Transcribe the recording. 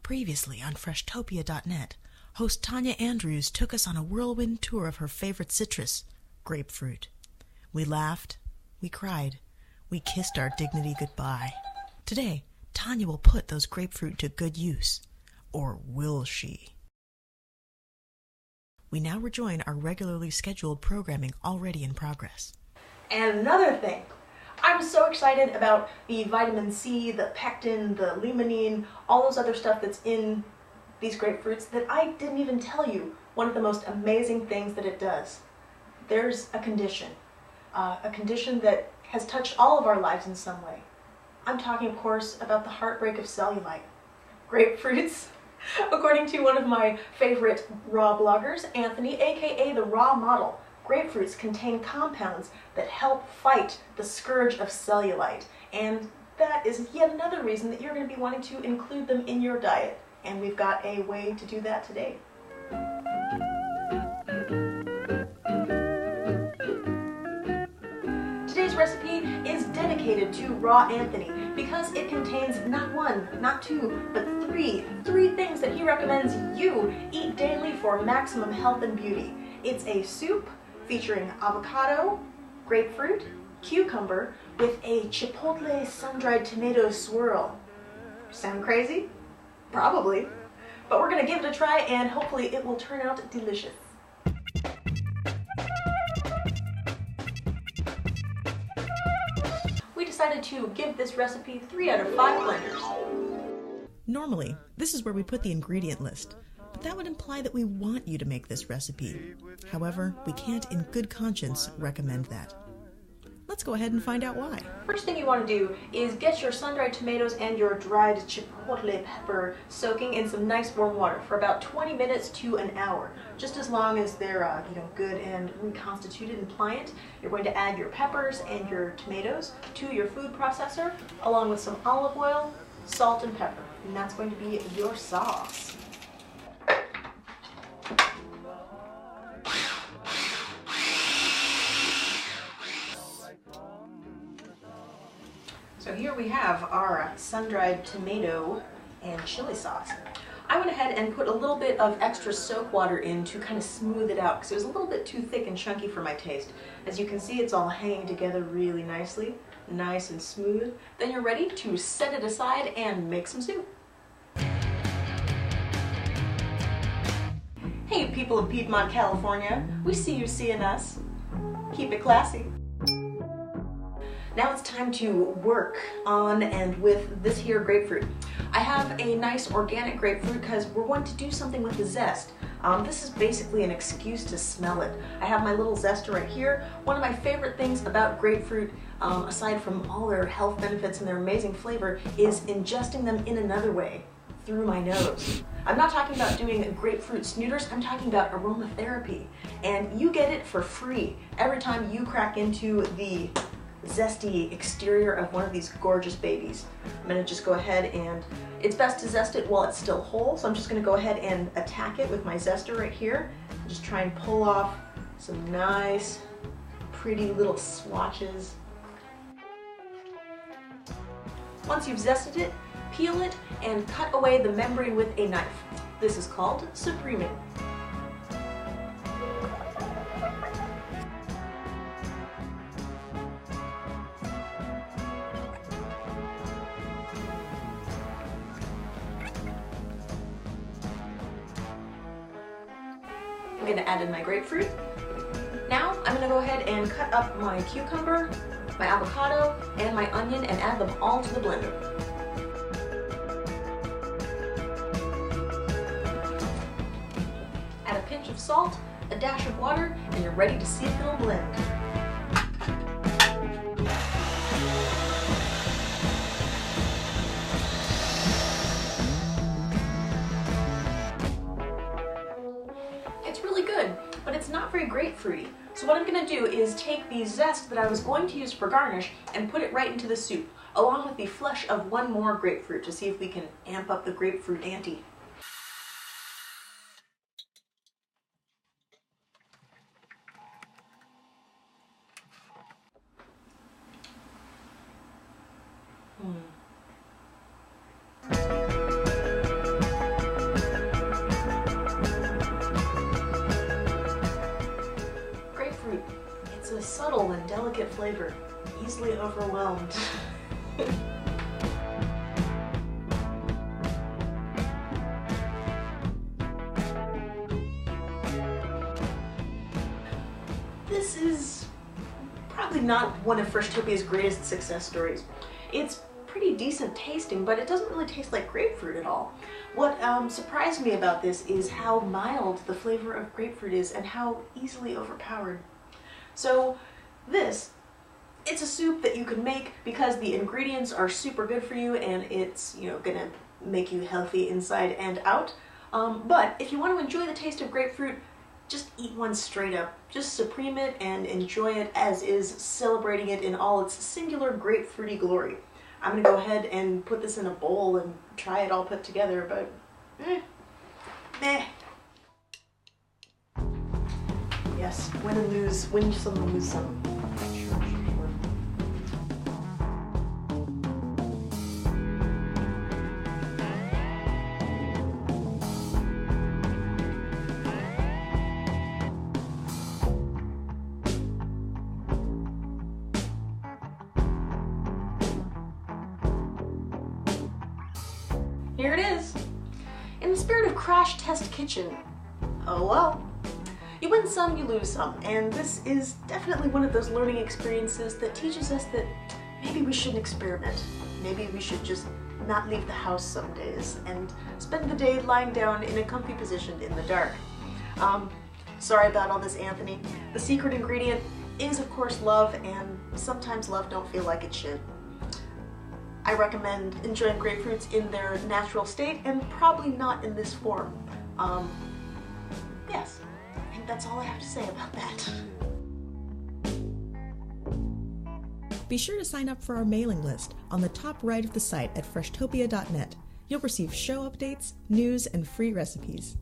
Previously on Freshtopia.net, host Tanja Andrews took us on a whirlwind tour of her favorite citrus, grapefruit. We laughed, we cried, we kissed our dignity goodbye. Today, Tanja will put those grapefruit to good use. Or will she? We now rejoin our regularly scheduled programming already in progress. And another thing, I'm so excited about the vitamin C, the pectin, the limonene, all those other stuff that's in these grapefruits that I didn't even tell you one of the most amazing things that it does. There's a condition that has touched all of our lives in some way. I'm talking, of course, about the heartbreak of cellulite. Grapefruits, according to one of my favorite raw bloggers, Anthony, aka the Raw Model, grapefruits contain compounds that help fight the scourge of cellulite, and that is yet another reason that you're going to be wanting to include them in your diet, and we've got a way to do that today. Today's recipe is dedicated to Raw Anthony because it contains not one, not two, but three things that he recommends you eat daily for maximum health and beauty. It's a soup featuring avocado, grapefruit, cucumber, with a chipotle sun-dried tomato swirl. Sound crazy? Probably. But we're going to give it a try and hopefully it will turn out delicious. We decided to give this recipe 3 out of 5 blenders. Normally, this is where we put the ingredient list, but that would imply that we want you to make this recipe. However, we can't in good conscience recommend that. Let's go ahead and find out why. First thing you want to do is get your sun-dried tomatoes and your dried chipotle pepper soaking in some nice warm water for about 20 minutes to an hour. Just as long as they're good and reconstituted and pliant. You're going to add your peppers and your tomatoes to your food processor along with some olive oil, salt, and pepper. And that's going to be your sauce. So here we have our sun-dried tomato and chili sauce. I went ahead and put a little bit of extra soak water in to kind of smooth it out because it was a little bit too thick and chunky for my taste. As you can see, it's all hanging together really nicely, nice and smooth. Then you're ready to set it aside and make some soup. Hey people of Piedmont, California, we see you seeing us. Keep it classy. Now it's time to work on and with this here grapefruit. I have a nice organic grapefruit because we're going to do something with the zest. This is basically an excuse to smell it. I have my little zester right here. One of my favorite things about grapefruit, aside from all their health benefits and their amazing flavor, is ingesting them in another way, through my nose. I'm not talking about doing grapefruit snooters, I'm talking about aromatherapy. And you get it for free every time you crack into the zesty exterior of one of these gorgeous babies. I'm going to just go ahead and, it's best to zest it while it's still whole, so I'm just going to go ahead and attack it with my zester right here. Just try and pull off some nice, pretty little swatches. Once you've zested it, peel it and cut away the membrane with a knife. This is called supreming. I'm going to add in my grapefruit. Now I'm going to go ahead and cut up my cucumber, my avocado, and my onion and add them all to the blender. Add a pinch of salt, a dash of water, and you're ready to see if it'll blend. It's really good, but it's not very grapefruity. So what I'm going to do is take the zest that I was going to use for garnish and put it right into the soup, along with the flesh of one more grapefruit to see if we can amp up the grapefruit ante. at flavor. Easily overwhelmed. This is probably not one of Freshtopia's greatest success stories. It's pretty decent tasting, but it doesn't really taste like grapefruit at all. What surprised me about this is how mild the flavor of grapefruit is and how easily overpowered. So it's a soup that you can make because the ingredients are super good for you and it's, gonna make you healthy inside and out. But if you want to enjoy the taste of grapefruit, just eat one straight up. Just supreme it and enjoy it as is, celebrating it in all its singular grapefruity glory. I'm gonna go ahead and put this in a bowl and try it all put together, but meh. Yes, win and lose, win some, lose some. Sure. Here it is. In the spirit of Crash Test Kitchen. Oh well. You win some, you lose some, and this is definitely one of those learning experiences that teaches us that maybe we shouldn't experiment. Maybe we should just not leave the house some days and spend the day lying down in a comfy position in the dark. Sorry about all this, Anthony. The secret ingredient is, of course, love, and sometimes love don't feel like it should. I recommend enjoying grapefruits in their natural state and probably not in this form. Yes, I think that's all I have to say about that. Be sure to sign up for our mailing list on the top right of the site at Freshtopia.net. You'll receive show updates, news, and free recipes.